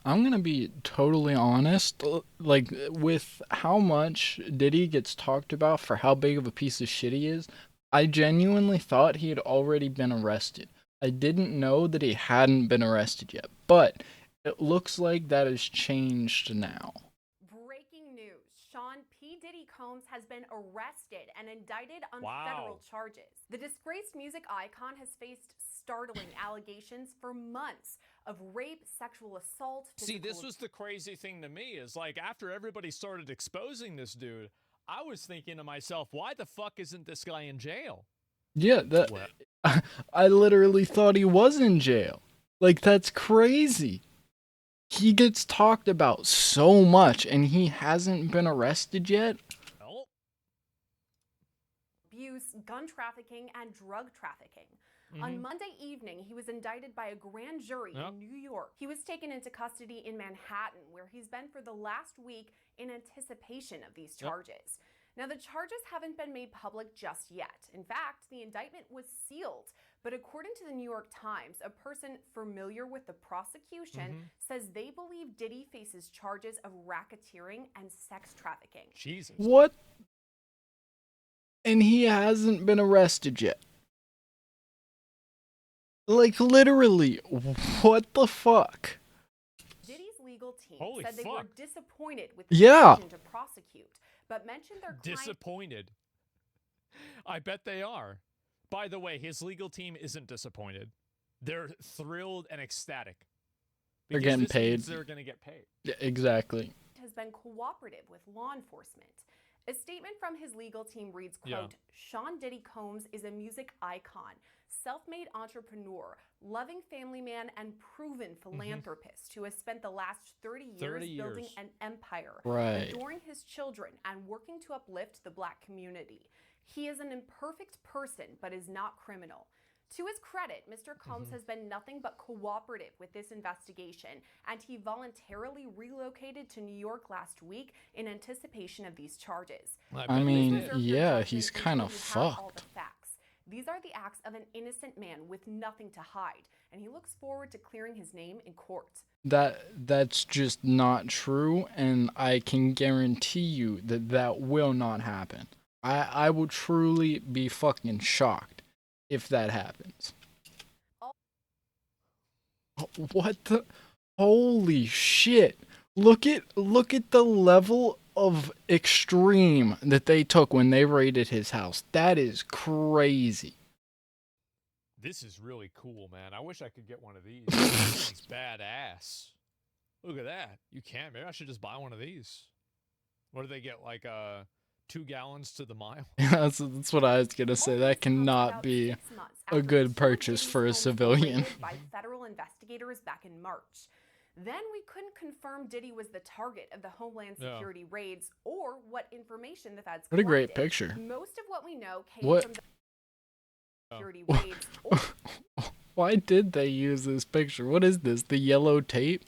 I'm gonna be totally honest. Like, with how much Diddy gets talked about for how big of a piece of shit he is, I genuinely thought he had already been arrested. I didn't know that he hadn't been arrested yet, but it looks like that has changed now. Breaking news. Sean P. Diddy Combs has been arrested and indicted on federal Wow. charges. The disgraced music icon has faced startling allegations for months of rape, sexual assault, See, physical this was the crazy thing to me is like after everybody started exposing this dude, I was thinking to myself, why the fuck isn't this guy in jail? Yeah, that Well, I literally thought he was in jail. Like, that's crazy. He gets talked about so much and he hasn't been arrested yet. well, abuse, gun trafficking, and drug trafficking. On mm-hmm. Monday evening, he was indicted by a grand jury Yep. in New York. He was taken into custody in Manhattan, where he's been for the last week in anticipation of these charges. Now, the charges haven't been made public just yet. In fact, the indictment was sealed. But according to the New York Times, a person familiar with the prosecution says they believe Diddy faces charges of racketeering and sex trafficking. Jesus. What? And he hasn't been arrested yet. Like, literally, what the fuck? Diddy's legal team Holy said they were fuck. disappointed with the Yeah. decision to prosecute, but mentioned their client. Disappointed. I bet they are. By the way, his legal team isn't disappointed. They're thrilled and ecstatic. They're Because getting this means paid. they're going to get paid. Yeah, exactly. Has been cooperative with law enforcement. A statement from his legal team reads, quote, Sean Diddy Combs is a music icon, self-made entrepreneur, loving family man, and proven philanthropist who has spent the last 30 years building an empire, Right. adoring his children, and working to uplift the black community. He is an imperfect person, but is not criminal. To his credit, Mr. Combs has been nothing but cooperative with this investigation, and he voluntarily relocated to New York last week in anticipation of these charges. I mean, Please reserve your yeah, judgment he's until kind you of have all fucked. the facts. These are the acts of an innocent man with nothing to hide, and he looks forward to clearing his name in court. That's just not true, and I can guarantee you that that will not happen. I will truly be fucking shocked if that happens. What the? Holy shit! Look at the level of extreme that they took when they raided his house. That is crazy. This is really cool, man. I wish I could get one of these. This thing's badass. Look at that. You can. Maybe I should just buy one of these. What do they get? Like 2 gallons to the mile? That's what I was gonna say. That cannot be a good purchase for a civilian. By federal investigators back in March. Then we couldn't confirm Diddy was the target of the Homeland Security raids or what information the feds collected. What a great picture. Most of what we know came from the security raids or Why did they use this picture? What is this? The yellow tape?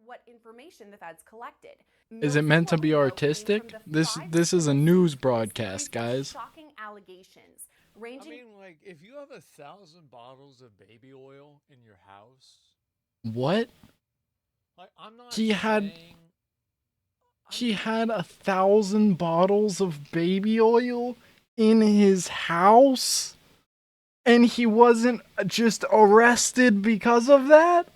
what information the feds collected. Is it meant to be artistic? This is a news broadcast, guys. Shocking allegations ranging. I mean, like, if you have 1,000 bottles of baby oil in your house, What? like, I'm not. He had saying, he had 1,000 bottles of baby oil in his house, and he wasn't just arrested because of that?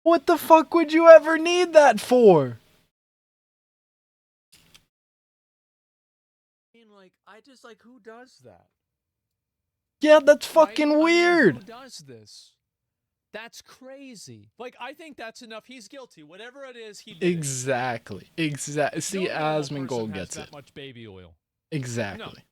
What the fuck would you ever need that for? I mean, like, I just like who does that? Yeah, that's Right? fucking I mean, weird. who does this? That's crazy. Like, I think that's enough. He's guilty. Whatever it is, he did it. Exactly. See, No normal Asmongold person has gets that it. much baby oil. Exactly.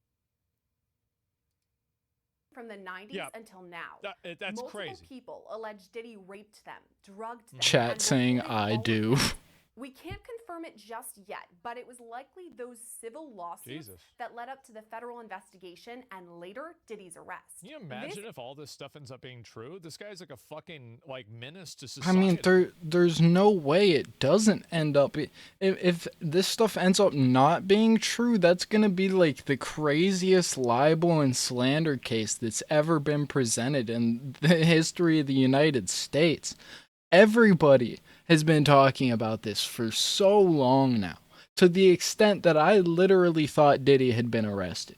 From the 90s until now. That's Multiple crazy. people allege Diddy raped them, drugged them. Chat and saying reported I all of do. it. We can't confirm it just yet, but it was likely those civil lawsuits that led up to the federal investigation and later Diddy's arrest. Can you imagine if all this stuff ends up being true? This guy's like a fucking menace to I society. mean, there's no way it doesn't end up. If this stuff ends up not being true, that's gonna be like the craziest libel and slander case that's ever been presented in the history of the United States. Everybody has been talking about this for so long now, to the extent that I literally thought Diddy had been arrested.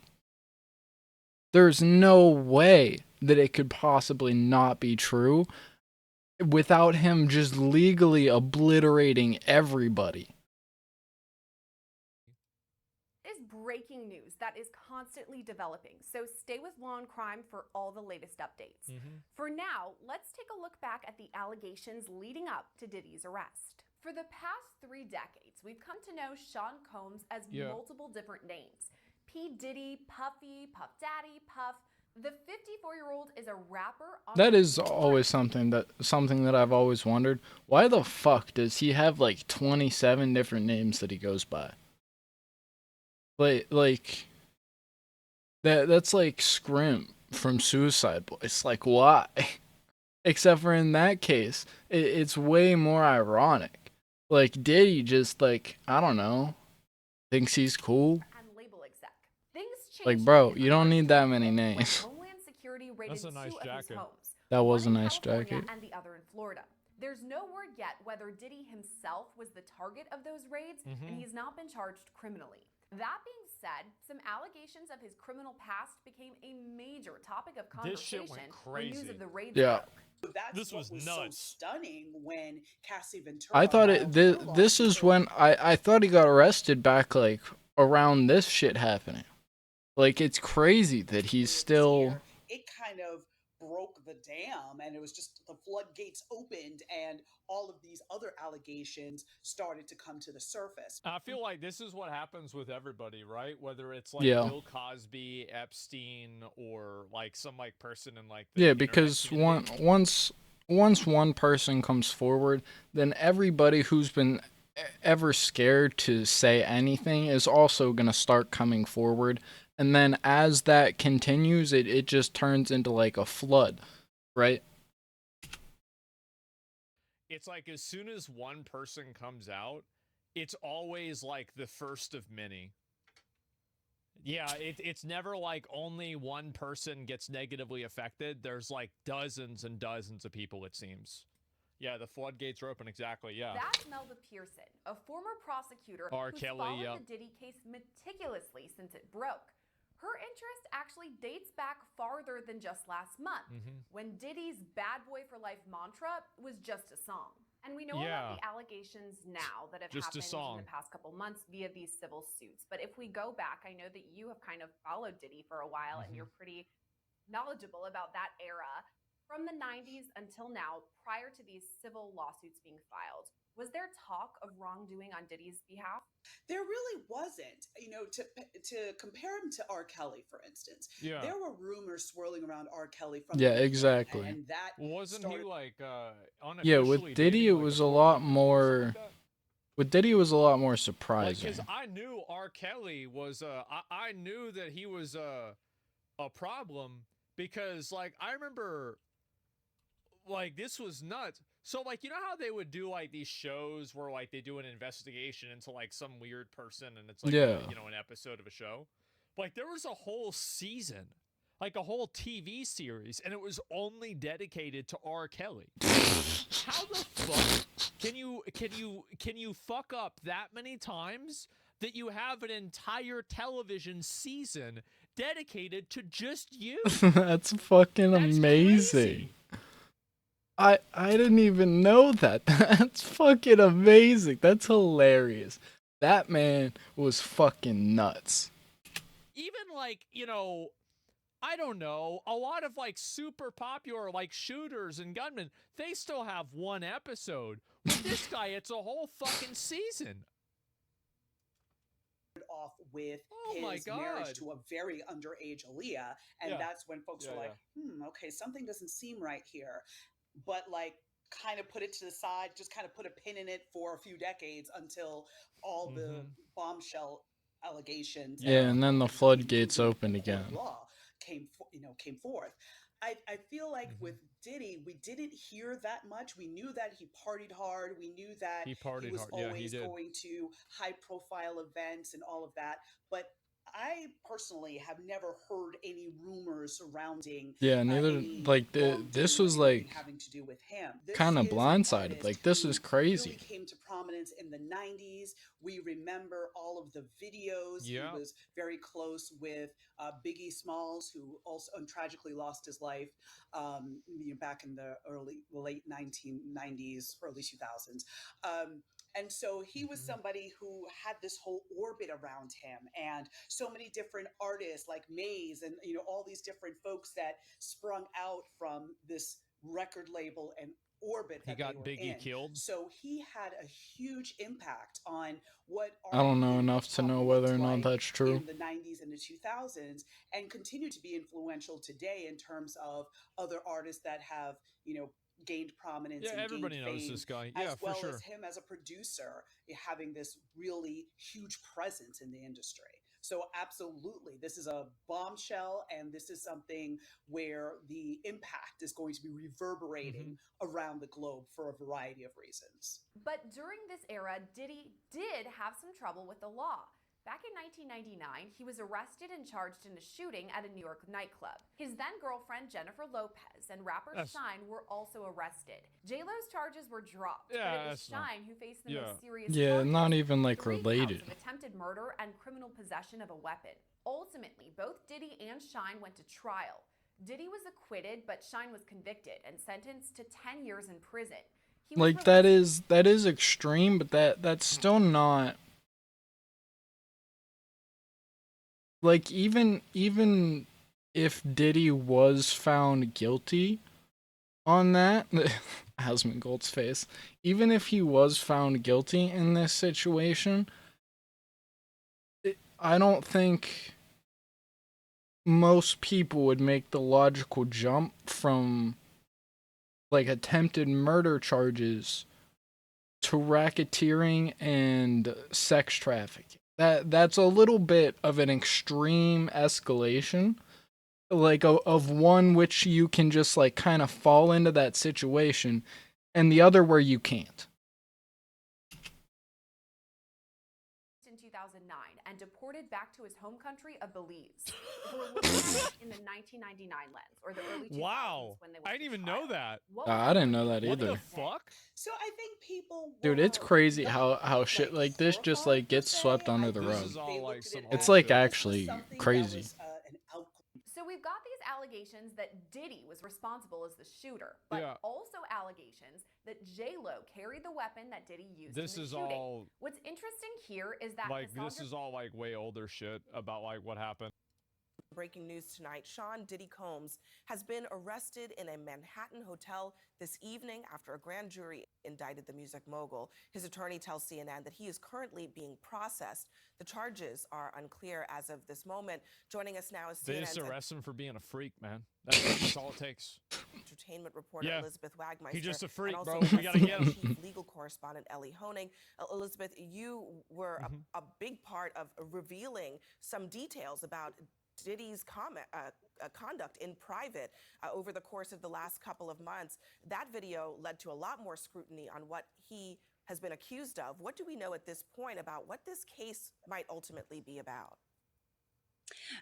There's no way that it could possibly not be true without him just legally obliterating everybody. Is breaking news that is constantly developing, so stay with Law and Crime for all the latest updates. For now, let's take a look back at the allegations leading up to Diddy's arrest. For the past 3 decades, we've come to know Sean Combs as multiple different names. P. Diddy, Puffy, Puff Daddy, Puff. The 54-year-old is a rapper. That is always something that I've always wondered. Why the fuck does he have like 27 different names that he goes by? Like that's like Scrimp from Suicide Boys. Like, why? Except for in that case, it's way more ironic. Like, Diddy just, like, I don't know, thinks he's cool. And label exec. Things changed. Like, bro, you don't need that many names. Homeland Security raided That's a nice 2 of his jacket. homes. That was a One in nice California jacket. And the other in Florida. There's no word yet whether Diddy himself was the target of those raids, and he's not been charged criminally. That being said, some allegations of his criminal past became a major topic of conversation This shit went when news crazy. of the raids Yeah. broke. That's This what was so nuts. stunning when Cassie Ventura. I thought filed this her is lawsuit. when I thought he got arrested back, like, around this shit happening. Like, it's crazy that he's still... It kind of broke the dam, and it was just the floodgates opened, and all of these other allegations started to come to the surface. I feel like this is what happens with everybody, right? Whether it's like Yeah. Bill Cosby, Epstein, or like some like person in like the Yeah, internet because community. once one person comes forward, then everybody who's been ever scared to say anything is also going to start coming forward. And then as that continues, it just turns into like a flood, right? It's like as soon as one person comes out, it's always like the first of many. Yeah, it's never like only one person gets negatively affected. There's like dozens and dozens of people, it seems. Yeah, the floodgates are open, exactly, yeah. That's Melba Pearson, a former prosecutor R. who's Kelly, followed yep. the Diddy case meticulously since it broke. Her interest actually dates back farther than just last month, when Diddy's Bad Boy for Life mantra was just a song. And we know about the allegations now that have Just a happened song. in the past couple months via these civil suits. But if we go back, I know that you have kind of followed Diddy for a while and you're pretty knowledgeable about that era. From the 90s until now, prior to these civil lawsuits being filed, was there talk of wrongdoing on Diddy's behalf? There really wasn't. You know, to compare him to R. Kelly, for instance, Yeah. there were rumors swirling around R. Kelly from Yeah, the beginning, exactly. and that Wasn't started... he like unofficially Yeah, with Diddy dating, it like, was a a lot 14-year-old or more. something like that? With Diddy it was a lot more Like, surprising. because I knew R. Kelly was I knew that he was a problem, because like I remember, like, this was nuts. So like, you know how they would do like these shows where like they do an investigation into like some weird person and it's like Yeah. you know, an episode of a show? Like there was a whole season, like a whole TV series, and it was only dedicated to R. Kelly. How the fuck can you fuck up that many times that you have an entire television season dedicated to just you? That's fucking That's amazing. crazy. I didn't even know that. That's fucking amazing. That's hilarious. That man was fucking nuts. Even like, you know, I don't know, a lot of like super popular like shooters and gunmen, they still have one episode. With this guy, it's a whole fucking season. off with Oh my his marriage God. to a very underage Aaliyah, and Yeah. that's when folks were like, okay, something doesn't seem right here. But like kind of put it to the side, just kind of put a pin in it for a few decades until all the bombshell allegations Yeah, and then the floodgates opened again. law came forth. I feel like with Diddy, we didn't hear that much. We knew that he partied hard. We knew that He partied was hard. Yeah, he always did. going to high profile events and all of that. But I personally have never heard any rumors surrounding Yeah, neither any like this wrongdoing or was anything like having to do with him. This kind of is an blindsided. artist Like this is who really crazy. came to prominence in the 90s. We remember all of the videos. He Yeah. was very close with Biggie Smalls, who also tragically lost his life back in the late 1990s, early 2000s. And so he was Mhm. somebody who had this whole orbit around him, and so many different artists like Maze, and all these different folks that sprung out from this record label and orbit He that they got were Biggie in. killed. So he had a huge impact on what I don't know R&B enough hip to hop know whether looked or not like that's true. in the 90s and the 2000s, and continue to be influential today in terms of other artists that have gained prominence Yeah, and gained everybody knows fame, this guy. Yeah, as for well as sure. him as a producer having this really huge presence in the industry. So absolutely, this is a bombshell, and this is something where the impact is going to be Hmm. reverberating around the globe for a variety of reasons. But during this era, Diddy did have some trouble with the law. Back in 1999, he was arrested and charged in a shooting at a New York nightclub. His then girlfriend, Jennifer Lopez, and rapper That's Shine were also arrested. J-Lo's charges were dropped, but yeah, it was that's not. Shine who faced the Yeah. most serious Yeah, not charges: even like 3 counts related. of attempted murder and criminal possession of a weapon. Ultimately, both Diddy and Shine went to trial. Diddy was acquitted, but Shine was convicted and sentenced to 10 years in prison. He was Like released. that is extreme, but that's still not like even if Diddy was found guilty on that, Hasman Gold's face. Even if he was found guilty in this situation, I don't think most people would make the logical jump from like attempted murder charges to racketeering and sex trafficking. That's a little bit of an extreme escalation, like of one which you can just like kind of fall into that situation, and the other where you can't. In 2009 and deported back to his home country of Belize. If we're looking at it in the 1999 lens or the early 2000s Wow. when they I went didn't to even trial, know that. what was I didn't know everyone that What either. the thinking then? fuck? So I think people Dude, it's were crazy not how shit like this just horrified like per gets swept se. under I the think This rug. is all they like looked at some it It's old as like shit. this was actually something that crazy. was an outcome. So we've got these allegations that Diddy was responsible as the shooter, but Yeah. also allegations that J-Lo carried the weapon that Diddy used This in the is shooting. all What's interesting here is that like this Cassandra is all like way older shit about like what happened. Breaking news tonight, Sean Diddy Combs has been arrested in a Manhattan hotel this evening after a grand jury indicted the music mogul. His attorney tells CNN that he is currently being processed. The charges are unclear as of this moment. Joining us now is They just CNN's arrest him for being a freak, man. That's all it takes. entertainment reporter Yeah. Elizabeth Wagmeister. He's just a and freak, also bro. We gotta get him. Chief legal correspondent Ellie Honig. Elizabeth, you were a big part of revealing some details about Diddy's conduct in private over the course of the last couple of months. That video led to a lot more scrutiny on what he has been accused of. What do we know at this point about what this case might ultimately be about?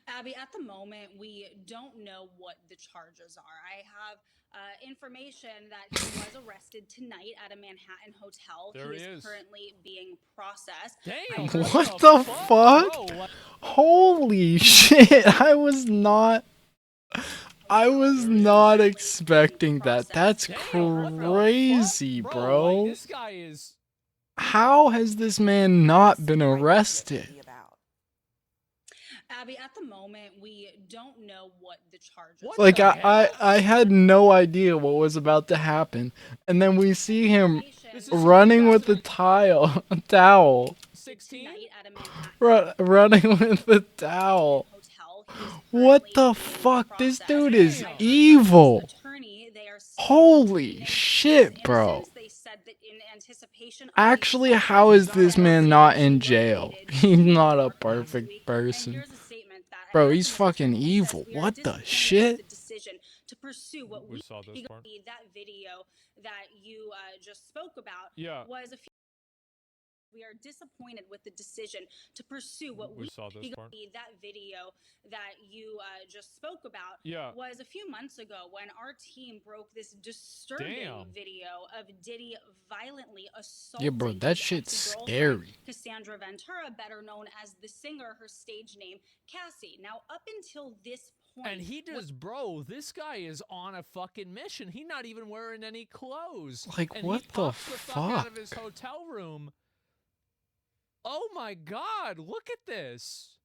Abby, at the moment, we don't know what the charges are. I have information that he was arrested tonight at a Manhattan hotel. There he he is is. currently being processed. Damn. What the fuck? Bro? Like, Holy shit! I was not expecting that. That's damn, what the crazy, fuck? bro. Like, this guy is. How has this man not been arrested? Abby, at the moment, we don't know what the charges What are. Like the hell? I had no idea what was about to happen, and then we see him This is running with the towel, 16. Tonight at a Manhattan running with the towel. hotel. He is What currently the being fuck? This processed. dude is Damn. I heard from his evil. attorney, they are Holy saying shit, in this bro. instance, they said that in anticipation of Actually, these how charges, is this man not in jail? He's not a perfect person. And here's a statement that Bro, I he's have from his fucking attorney. He says, evil. "We are What the disappointed shit? with the decision to pursue what We saw this part. that video that you just spoke about Yeah. was a few We are disappointed with the decision to pursue what We saw this part. that video that you just spoke about was a few months ago when our team broke this disturbing video of Diddy violently assaulting Yeah, bro, that his shit's ex-girlfriend, scary. Cassandra Ventura, better known as the singer, her stage name Cassie. Now, up until this point, and he just, bro, this guy is on a fucking mission. He's not even wearing any clothes. Like, and what he the pops the fuck out of his hotel room. Oh my God, look at this.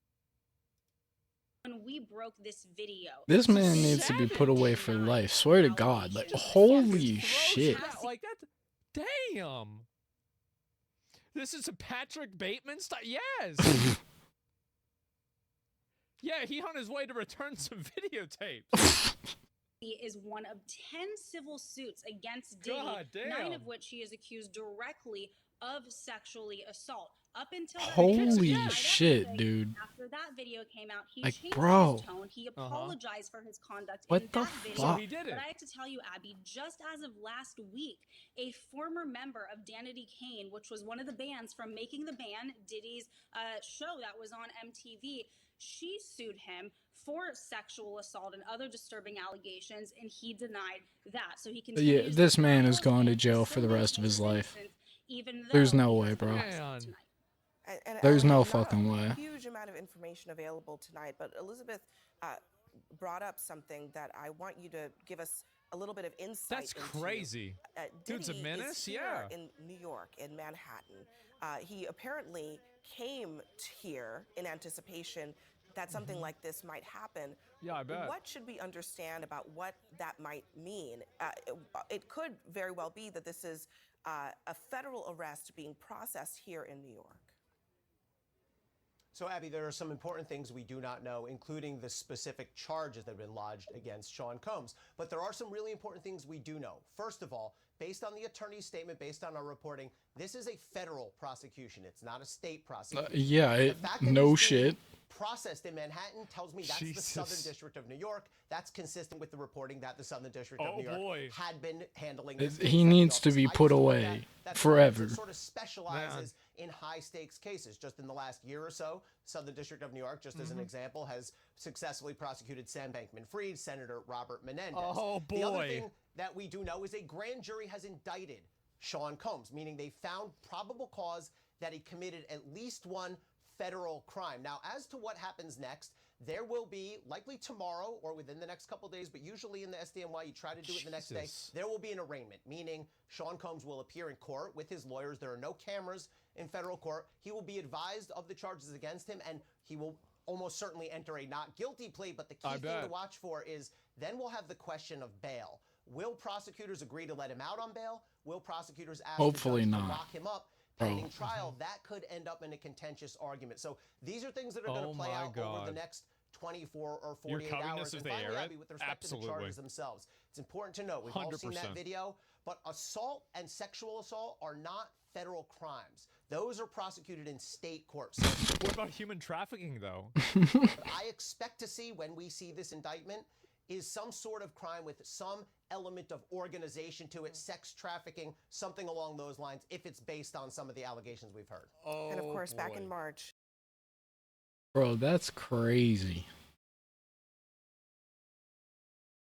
When we broke this video, This man needs to be put away for life. Swear to God. Like, holy shit. Like that. Damn. This is a Patrick Bateman style. Yes. Yeah, he on his way to return some videotapes. Is one of 10 civil suits against Diddy, 9 of which he is accused directly of sexually assault. Up until holy shit, dude. After that video came out, he like, changed bro. his tone. He apologized for his conduct what in the that video. fuck? So he did it. But I have to tell you, Abby, just as of last week, a former member of Danity Kane, which was one of the bands from Making the Band, Diddy's show that was on MTV, she sued him for sexual assault and other disturbing allegations, and he denied that. So he continues. Yeah, this man is going to jail for the rest of his life. There's no way, bro. There's no fucking way. A huge amount of information available tonight, but Elizabeth brought up something that I want you to give us a little bit of insight That's into. crazy. Dude's a Diddy menace, is here in New York, in Manhattan. He apparently came here in anticipation that something like this might happen. Yeah, I bet. What should we understand about what that might mean? It could very well be that this is a federal arrest being processed here in New York. So, Abby, there are some important things we do not know, including the specific charges that have been lodged against Sean Combs. But there are some really important things we do know. First of all, based on the attorney's statement, based on our reporting, this is a federal prosecution. It's not a state prosecution. Yeah, no shit. Processed in Manhattan tells me that's the Southern District of New York. That's consistent with the reporting that the Southern District of New York had been handling this. He needs to be put away forever. It sort of specializes in high stakes cases. Just in the last year or so, Southern District of New York, just as an example, has successfully prosecuted Sam Bankman-Fried, Senator Robert Menendez. Oh boy. The other thing that we do know is a grand jury has indicted Sean Combs, meaning they found probable cause that he committed at least one federal crime. Now, as to what happens next, there will be, likely tomorrow or within the next couple days, but usually in the SDNY, you try to do it the next day, there will be an arraignment, meaning Sean Combs will appear in court with his lawyers. There are no cameras in federal court. He will be advised of the charges against him, and he will almost certainly enter a not guilty plea. But the key thing to watch for is then we'll have the question of bail. Will prosecutors agree to let him out on bail? Will prosecutors ask Hopefully the judge not. to lock him up? Pending trial, that could end up in a contentious argument. So these are things that are going to play out over the next 24 or 48 hours. And finally, Abby, with respect to the charges themselves, it's important to note, we've all seen that video, but assault and sexual assault are not federal crimes. Those are prosecuted in state courts. What about human trafficking, though? What I expect to see when we see this indictment is some sort of crime with some element of organization to it, sex trafficking, something along those lines, if it's based on some of the allegations we've heard. And of course, back in March. Bro, that's crazy.